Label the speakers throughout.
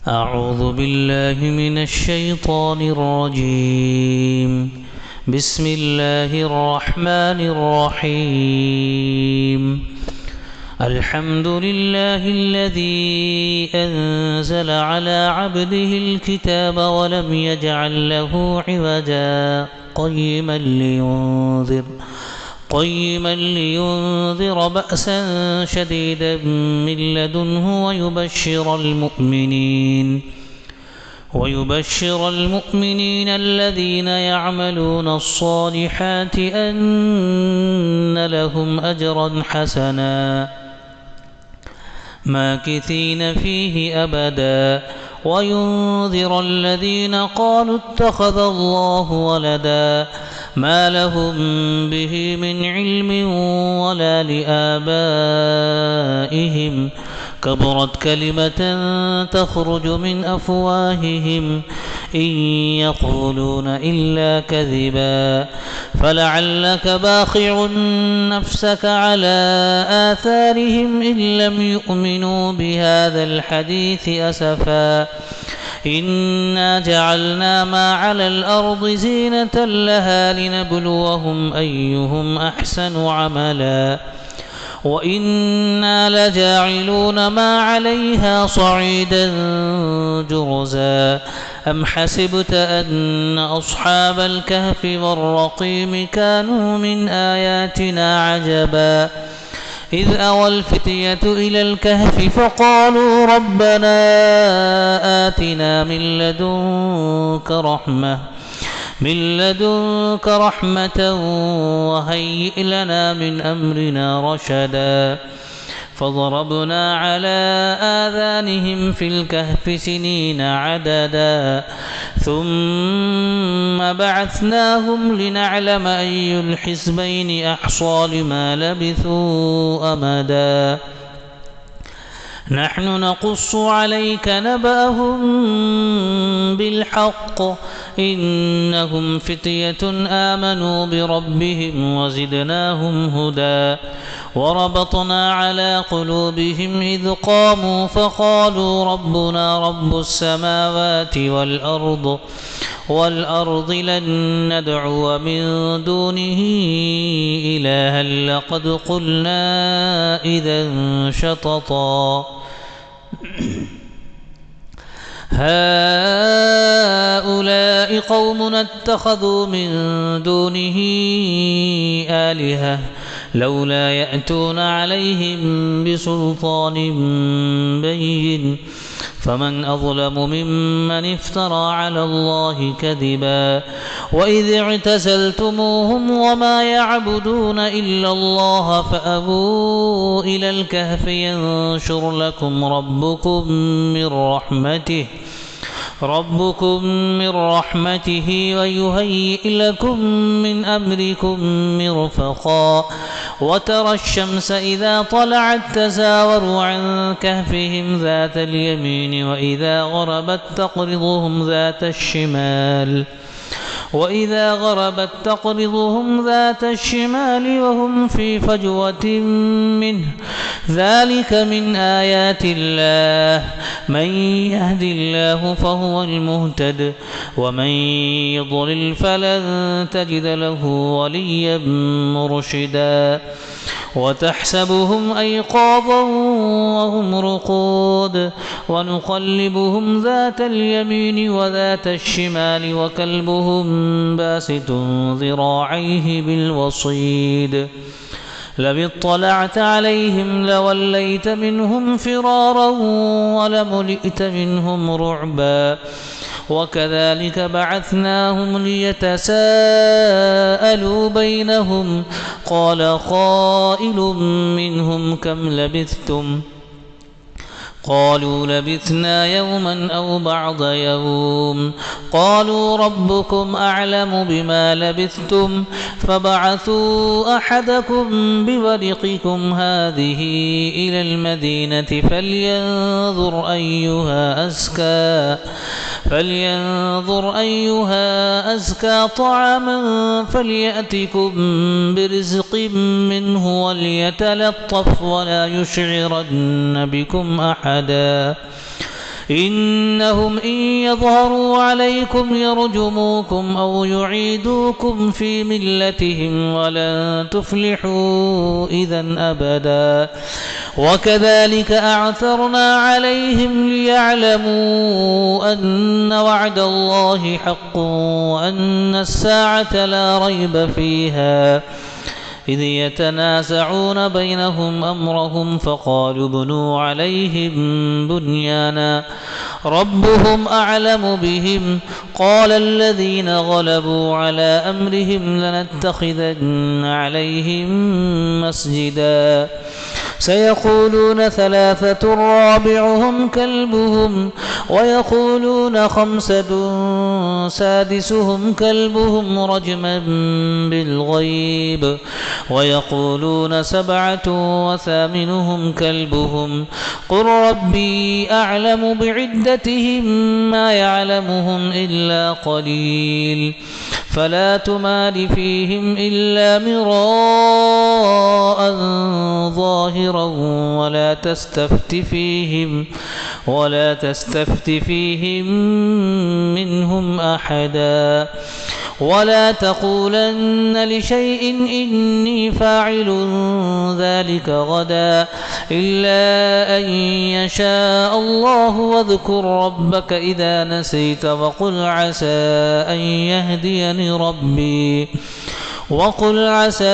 Speaker 1: أعوذ بالله من الشيطان الرجيم. بسم الله الرحمن الرحيم. الحمد لله الذي أنزل على عبده الكتاب ولم يجعل له عوجا قيما لينذر بأسا شديدا من لدنه ويبشر المؤمنين الذين يعملون الصالحات أن لهم أجرا حسنا ماكثين فيه أبدا وينذر الذين قالوا اتخذ الله ولدا ما لهم به من علم ولا لآبائهم كبرت كلمة تخرج من أفواههم إن يقولون إلا كذبا فلعلك باخع نفسك على آثارهم إن لم يؤمنوا بهذا الحديث أسفا إنا جعلنا ما على الأرض زينة لها لنبلوهم أيهم أحسن عملا وإنا لجاعلون ما عليها صعيدا جرزا أم حسبت أن أصحاب الكهف والرقيم كانوا من آياتنا عجبا إذ أوى الفتية إلى الكهف فقالوا ربنا آتنا من لدنك رحمة وهيئ لنا من أمرنا رشدا فضربنا على آذانهم في الكهف سنين عددا ثم بعثناهم لنعلم أي الحزبين أحصى لما لبثوا أمدا نحن نقص عليك نبأهم بالحق إنهم فتية آمنوا بربهم وزدناهم هدى وربطنا على قلوبهم إذ قاموا فقالوا ربنا رب السماوات والأرض لن ندعو من دونه إلها لقد قلنا إذا شططا هؤلاء قومنا اتخذوا من دونه آلهة لولا يأتون عليهم بسلطان بين فمن أظلم ممن افترى على الله كذبا وإذ اعتزلتموهم وما يعبدون إلا الله فأبوا إلى الكهف ينشر لكم ربكم من رحمته ويهيئ لكم من أمركم مرفقا وترى الشمس إذا طلعت تزاور عن كهفهم ذات اليمين وإذا غربت تقرضهم ذات الشمال وهم في فجوة منه ذلك من آيات الله من يهد الله فهو المهتد ومن يضلل فلن تجد له وليا مرشدا وتحسبهم أيقاظا وهم رقود ونقلبهم ذات اليمين وذات الشمال وكلبهم باسط ذراعيه بالوصيد لو اطلعت عليهم لوليت منهم فرارا ولملئت منهم رعبا وكذلك بعثناهم ليتساءلوا بينهم قال قائل منهم كم لبثتم قالوا لبثنا يوما أو بعض يوم قالوا ربكم أعلم بما لبثتم فبعثوا أحدكم بورقكم هذه إلى المدينة فلينظر أيها أزكى طعاما فليأتكم برزق منه وليتلطف ولا يشعرن بكم أحدا إنهم إن يظهروا عليكم يرجموكم أو يعيدوكم في ملتهم ولن تفلحوا إذا أبدا وكذلك أعثرنا عليهم ليعلموا أن وعد الله حق وأن الساعة لا ريب فيها إذ يتنازعون بينهم أمرهم فقالوا ابنوا عليهم بنيانا ربهم أعلم بهم قال الذين غلبوا على أمرهم لنتخذن عليهم مسجدا سيقولون ثلاثة رابعهم كلبهم ويقولون خمسة سادسهم كلبهم رجما بالغيب ويقولون سبعة وثامنهم كلبهم قل ربي أعلم بعدتهم ما يعلمهم إلا قليل فلا تمار فيهم إلا مراء ظاهرا ولا تستفت فيهم منهم أحدا ولا تقولن لشيء إني فاعل ذلك غدا إلا أن يشاء الله واذكر ربك إذا نسيت وقل عسى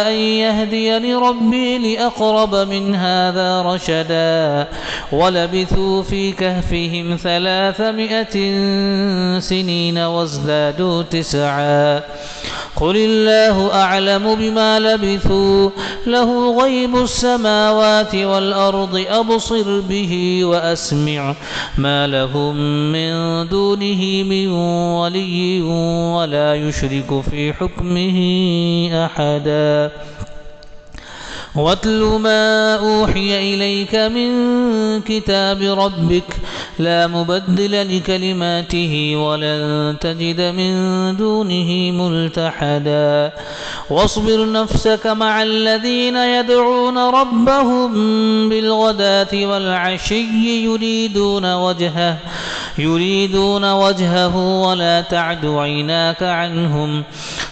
Speaker 1: أن يهديني ربي لأقرب من هذا رشدا ولبثوا في كهفهم 300 سنين وازدادوا 9 قل الله أعلم بما لبثوا له غيب السماوات والأرض أبصر به وأسمع ما لهم من دونه من ولي ولا يشرك في حكمه أحدا واتل ما أوحي إليك من كتاب ربك لا مبدل لكلماته ولن تجد من دونه ملتحدا واصبر نفسك مع الذين يدعون ربهم بالغداة والعشي يريدون وجهه ولا تعد عيناك عنهم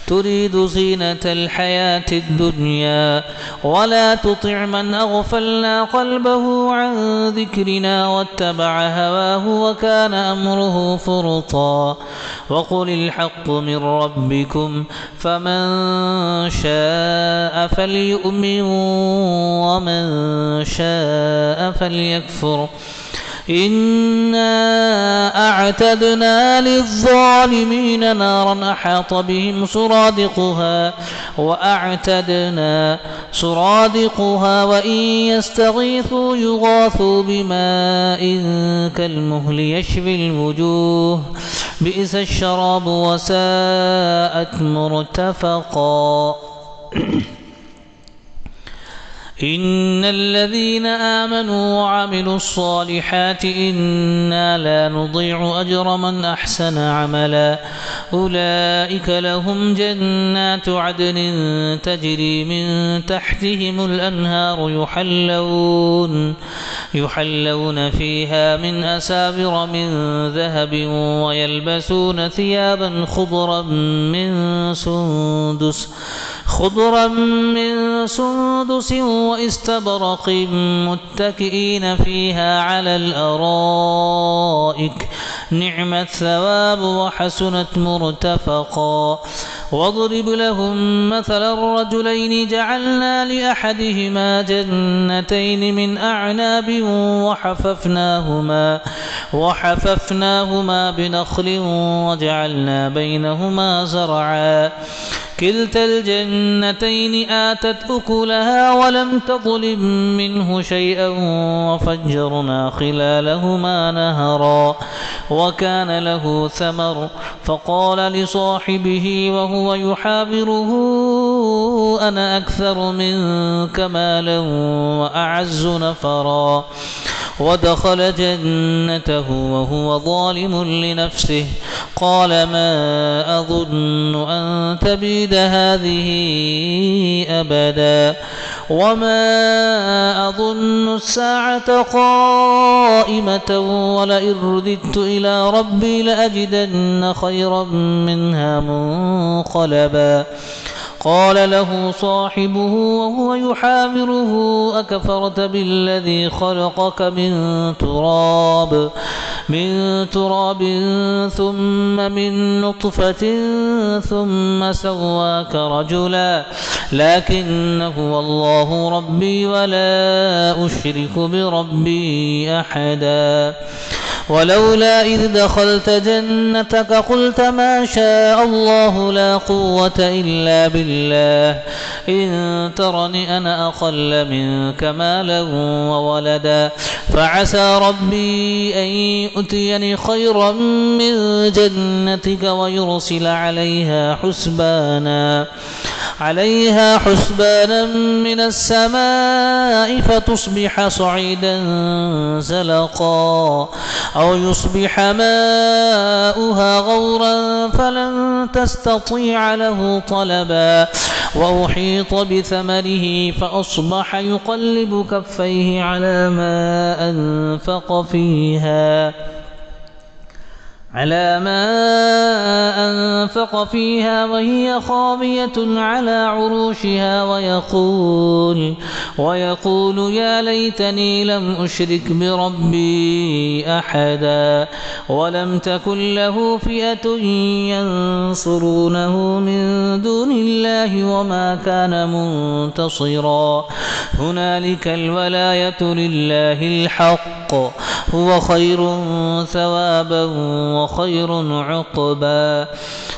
Speaker 1: تريد زينة الحياة الدنيا ولا تطع من أغفلنا قلبه عن ذكرنا واتبع هواه وكان أمره فرطا وقل الحق من ربكم فمن شاء فليؤمن ومن شاء فليكفر إنا أعتدنا للظالمين نارا أحاط بهم سرادقها وإن يستغيثوا يغاثوا بماء كالمهل يشفي الوجوه بئس الشراب وساءت مرتفقا إن الذين آمنوا وعملوا الصالحات إنا لا نضيع أجر من أحسن عملا أولئك لهم جنات عدن تجري من تحتهم الأنهار يحلون فيها من أساور من ذهب ويلبسون ثيابا خضرا من سندس واستبرق متكئين فيها على الأرائك نعم الثواب وحسنت مرتفقا واضرب لهم مثل الرجلين جعلنا لأحدهما جنتين من أعناب وحففناهما بنخل وجعلنا بينهما زرعا كلتا الجنتين آتت أكلها ولم تظلم منه شيئا وفجرنا خلالهما نهرا وكان له ثمر فقال لصاحبه وهو يحاوره أنا أكثر منك مالا وأعز نفرا ودخل جنته وهو ظالم لنفسه قال ما أظن أن تبيد هذه أبدا وما أظن الساعة قائمة ولئن رددت إلى ربي لأجدن خيرا منها منقلبا. قال له صاحبه وهو يحاوره أكفرت بالذي خلقك من تراب ثم من نطفة ثم سواك رجلا لكن هو الله ربي ولا أشرك بربي أحدا. ولولا إذ دخلت جنتك قلت ما شاء الله لا قوة إلا بالله إن ترني أنا أقل منك مالا وولدا فعسى ربي أن يؤتيني خيرا من جنتك ويرسل عليها حسبانا من السماء فتصبح صعيدا زلقا أو يصبح ماؤها غورا فلن تستطيع له طلبا. وأحيط بثمره فأصبح يقلب كفيه على ما أنفق فيها وهي خاوية على عروشها ويقول يا ليتني لم أشرك بربي أحدا. ولم تكن له فئة ينصرونه من دون الله وما كان منتصرا. هنالك الولاية لله الحق هو خير ثوابا وخير عقبا.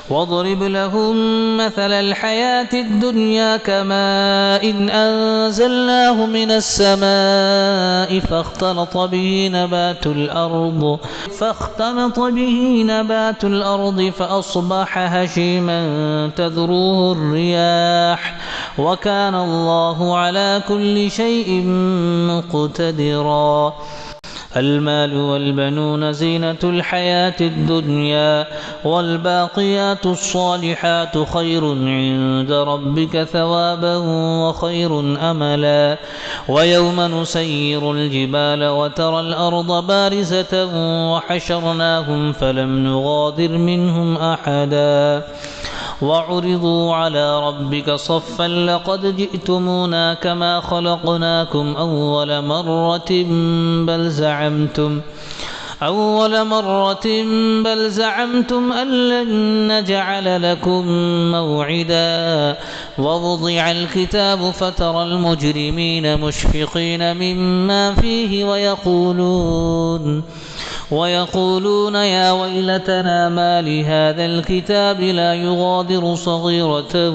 Speaker 1: واضرب لهم مثل الحياة الدنيا كماء إن أنزلناه من السماء فاختلط به نبات الأرض فأصبح هشيما تذروه الرياح وكان الله على كل شيء مقتدرا. المال والبنون زينة الحياة الدنيا والباقيات الصالحات خير عند ربك ثوابا وخير أملا. ويوم نسير الجبال وترى الأرض بارزة وحشرناهم فلم نغادر منهم أحدا. وعرضوا على ربك صفا لقد جئتمونا كما خلقناكم أول مرة بل زعمتم أن لن نجعل لكم موعدا. ووضع الكتاب فترى المجرمين مشفقين مما فيه ويقولون يا ويلتنا ما لهذا الكتاب لا يغادر صغيرة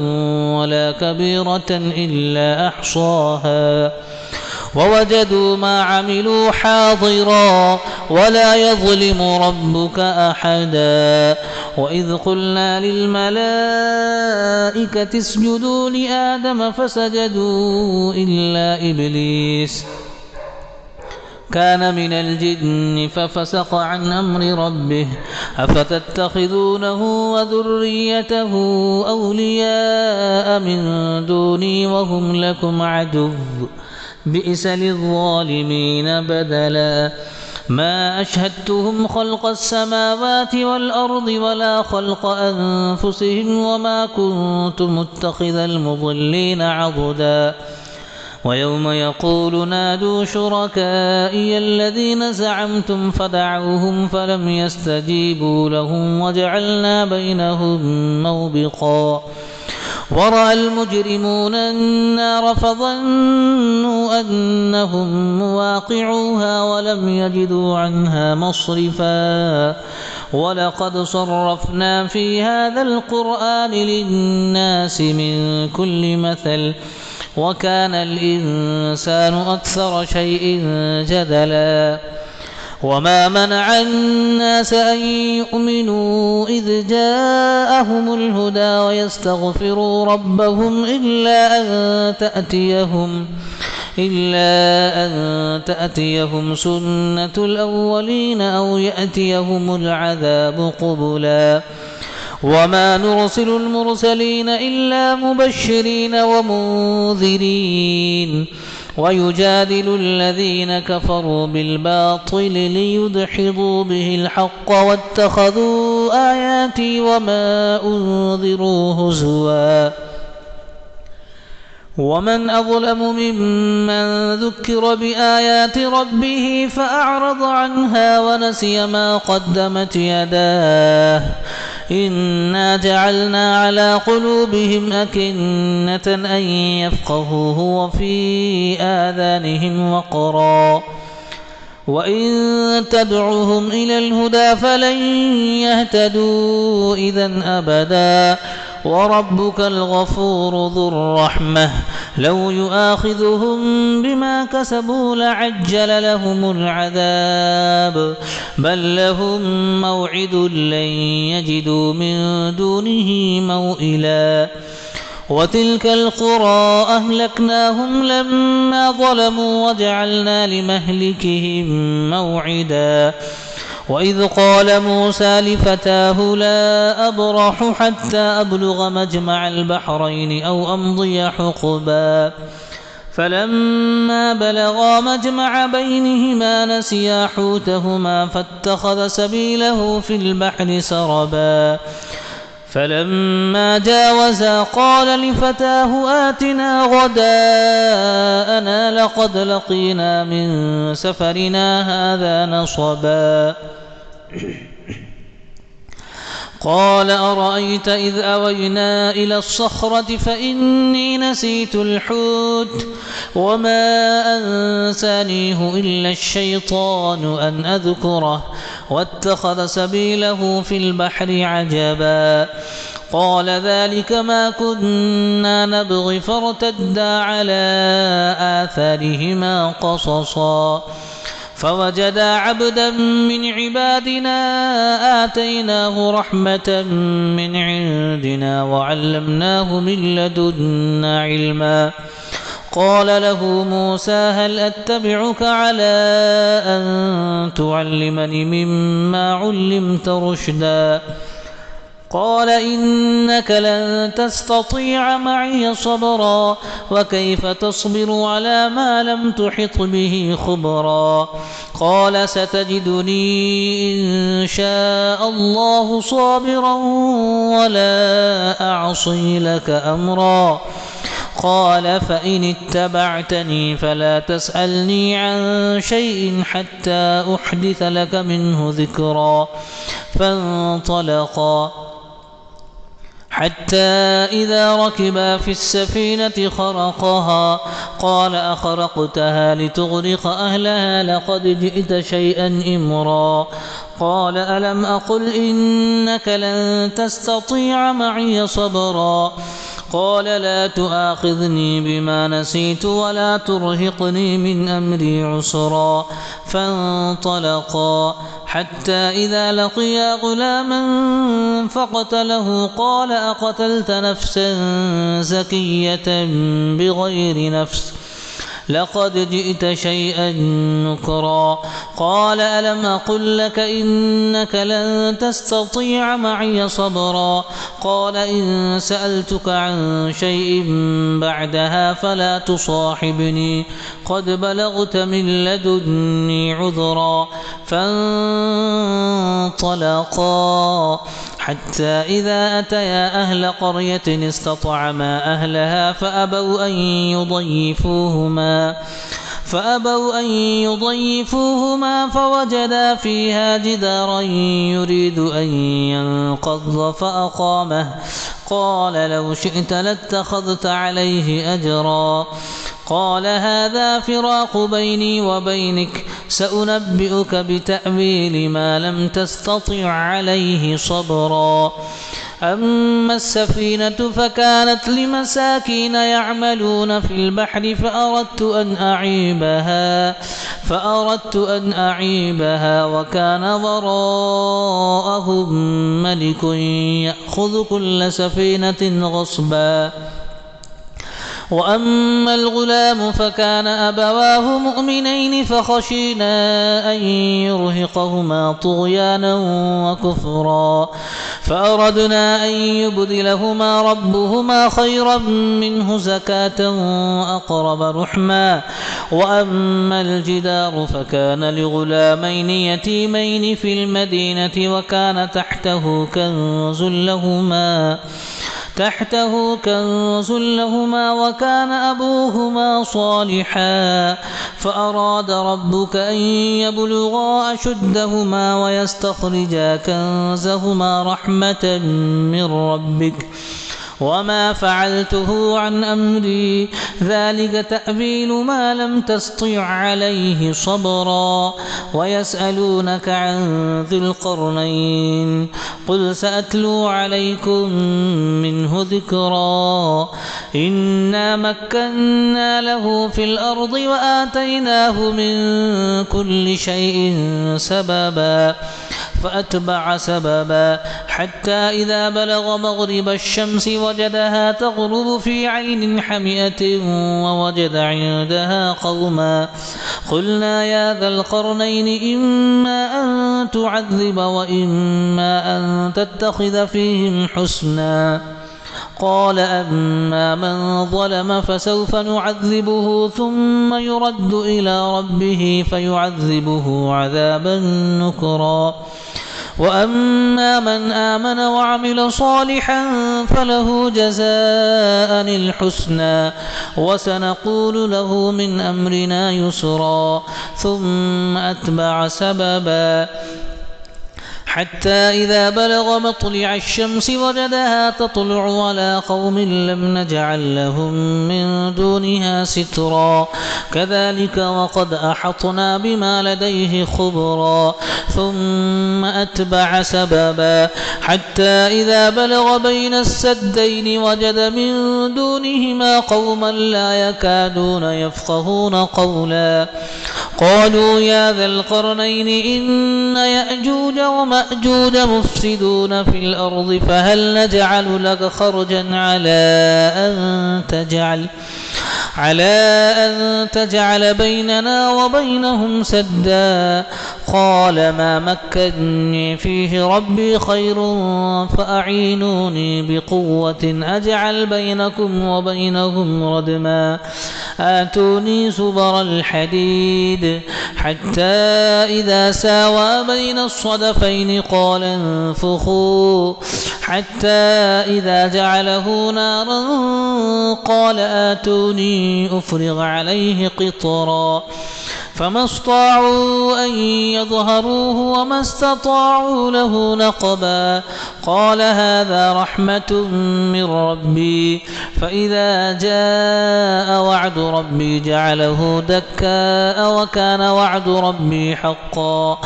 Speaker 1: ولا كبيرة إلا أحصاها ووجدوا ما عملوا حاضرا ولا يظلم ربك أحدا. وإذ قلنا للملائكة اسجدوا لآدم فسجدوا إلا إبليس كان من الجن ففسق عن أمر ربه أفتتخذونه وذريته أولياء من دوني وهم لكم عدو بئس للظالمين بدلا. ما أشهدتهم خلق السماوات والأرض ولا خلق أنفسهم وما كنت متخذ المضلين عضدا. ويوم يقول نادوا شركائي الذين زعمتم فدعوهم فلم يستجيبوا لهم وجعلنا بينهم موبقا. ورأى المجرمون النار فظنوا أنهم مواقعوها ولم يجدوا عنها مصرفا. ولقد صرفنا في هذا القرآن للناس من كل مثل وكان الإنسان أكثر شيء جدلا. وما منع الناس أن يؤمنوا إذ جاءهم الهدى ويستغفروا ربهم إلا أن تأتيهم سنة الأولين أو يأتيهم العذاب قبلا. وما نرسل المرسلين إلا مبشرين ومنذرين ويجادل الذين كفروا بالباطل ليدحضوا به الحق واتخذوا آياتي وما أنذروا هزوا ومن أظلم ممن ذكر بآيات ربه فأعرض عنها ونسي ما قدمت يداه إنا جعلنا على قلوبهم أكنة أن يفقهوه وفي آذانهم وقرا وإن تدعوهم إلى الهدى فلن يهتدوا إذا أبدا وربك الغفور ذو الرحمة لو يؤاخذهم بما كسبوا لعجل لهم العذاب بل لهم موعد لن يجدوا من دونه موئلا وتلك القرى أهلكناهم لما ظلموا وجعلنا لمهلكهم موعدا وإذ قال موسى لفتاه لا أبرح حتى أبلغ مجمع البحرين أو أمضي حقبا فلما بلغا مجمع بينهما نسيا حوتهما فاتخذ سبيله في البحر سربا فلما جاوزا قال لفتاه آتنا غداءنا لقد لقينا من سفرنا هذا نصبا قال أرأيت إذ أوينا إلى الصخرة فإني نسيت الحوت وما أنسانيه إلا الشيطان أن أذكره واتخذ سبيله في البحر عجبا قال ذلك ما كنا نبغي فارتدا على آثارهما قصصا فوجدا عبدا من عبادنا آتيناه رحمة من عندنا وعلمناه من لدنا علما قال له موسى هل أتبعك على أن تعلمني مما علمت رشدا قال إنك لن تستطيع معي صبرا وكيف تصبر على ما لم تحط به خبرا قال ستجدني إن شاء الله صابرا ولا أعصي لك أمرا قال فإن اتبعتني فلا تسألني عن شيء حتى أحدث لك منه ذكرا فانطلقا حتى إذا ركبا في السفينة خرقها قال أخرقتها لتغرق أهلها لقد جئت شيئا إمرا قال ألم أقل إنك لن تستطيع معي صبرا قال لا تؤاخذني بما نسيت ولا ترهقني من أمري عسرا فانطلقا حتى إذا لقيا غلاما فقتله قال أقتلت نفسا زكية بغير نفس لقد جئت شيئا نكرا قال ألم أقل لك إنك لن تستطيع معي صبرا قال إن سألتك عن شيء بعدها فلا تصاحبني قد بلغت من لدني عذرا فانطلقا حتى إذا أتيا أهل قرية استطعما أهلها فأبوا أن يضيفوهما فوجدا فيها جدارا يريد أن ينقض فأقامه قال لو شئت لاتخذت عليه أجرا قال هذا فراق بيني وبينك سأنبئك بتأويل ما لم تستطع عليه صبرا أما السفينة فكانت لمساكين يعملون في البحر فأردت أن أعيبها وكان وراءهم ملك يأخذ كل سفينة غصبا وأما الغلام فكان أبواه مؤمنين فخشينا أن يرهقهما طغيانا وكفرا فأردنا أن يبدلهما ربهما خيرا منه زكاة وأقرب رحما وأما الجدار فكان لغلامين يتيمين في المدينة وكان تحته كنز لهما وكان أبوهما صالحا فأراد ربك أن يبلغا أشدهما ويستخرجا كنزهما رحمة من ربك وما فعلته عن أمري ذلك تأويل ما لم تسطع عليه صبرا ويسألونك عن ذي القرنين قل سأتلو عليكم منه ذكرا إنا مكنا له في الأرض وآتيناه من كل شيء سببا فأتبع سببا حتى إذا بلغ مغرب الشمس وجدها تغرب في عين حمئة ووجد عندها قوما قلنا يا ذا القرنين إما أن تعذب وإما أن تتخذ فيهم حسنا قال أما من ظلم فسوف نعذبه ثم يرد إلى ربه فيعذبه عذابا نكرا وأما من آمن وعمل صالحا فله جزاء الحسنى وسنقول له من أمرنا يسرا ثم أتبع سببا حتى إذا بلغ مطلع الشمس وجدها تطلع على قوم لم نجعل لهم من دونها سترا كذلك وقد أحطنا بما لديه خبرا ثم أتبع سببا حتى إذا بلغ بين السدين وجد من دونهما قوما لا يكادون يفقهون قولا قالوا يا ذا القرنين إن يأجوج ومأجوج مفسدون في الأرض فهل نجعل لك خرجا على أن تجعل بيننا وبينهم سدا قال ما مكني فيه ربي خير فأعينوني بقوة أجعل بينكم وبينهم ردما آتوني زبر الحديد حتى إذا ساوى بين الصدفين قال انفخوا حتى إذا جعله نارا قال آتوني أفرغ عليه قطرا فما استطاعوا أن يظهروه وما استطاعوا له نقبا قال هذا رحمة من ربي فإذا جاء وعد ربي جعله دكاء وكان وعد ربي حقا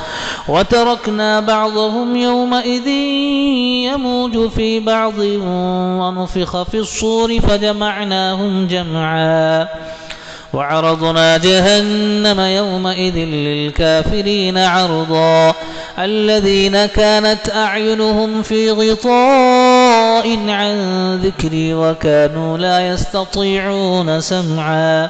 Speaker 1: وتركنا بعضهم يومئذ يموج في بعض ونفخ في الصور فجمعناهم جمعا وعرضنا جهنم يومئذ للكافرين عرضا الذين كانت أعينهم في غطاء عن ذكري وكانوا لا يستطيعون سمعا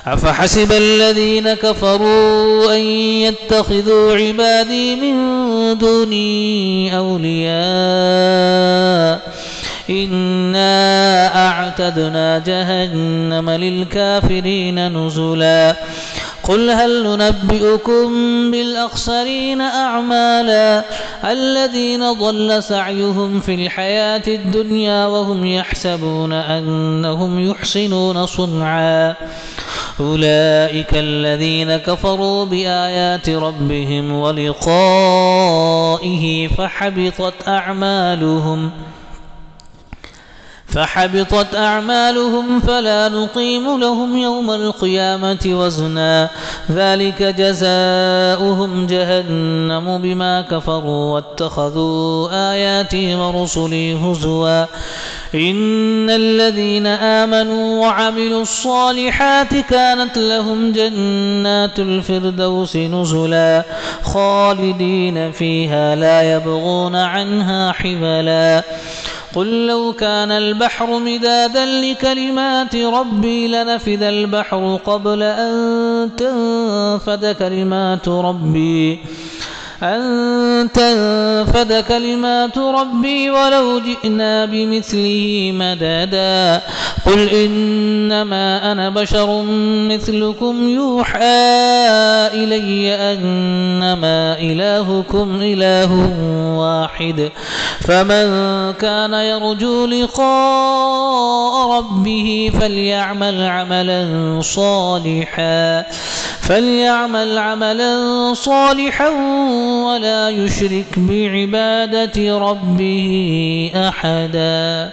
Speaker 1: أفحسب الذين كفروا أن يتخذوا عبادي من دوني أولياء إنا أعتدنا جهنم للكافرين نزلا قل هل ننبئكم بالأخسرين أعمالا الذين ضل سعيهم في الحياة الدنيا وهم يحسبون أنهم يحسنون صنعا أولئك الذين كفروا بآيات ربهم ولقائه فحبطت أعمالهم فلا نقيم لهم يوم القيامة وزنا ذلك جزاؤهم جهنم بما كفروا واتخذوا آياتي ورسلي هزوا إن الذين آمنوا وعملوا الصالحات كانت لهم جنات الفردوس نزلا خالدين فيها لا يبغون عنها حولا قل لو كان البحر مدادا لكلمات ربي لنفذ البحر قبل أن تنفد كلمات ربي ولو جئنا بمثله مددا قل إنما أنا بشر مثلكم يوحى إلي أنما إلهكم إله واحد فمن كان يرجو لقاء ربه فليعمل عملا صالحا ولا يشرك بعبادة ربه أحدا.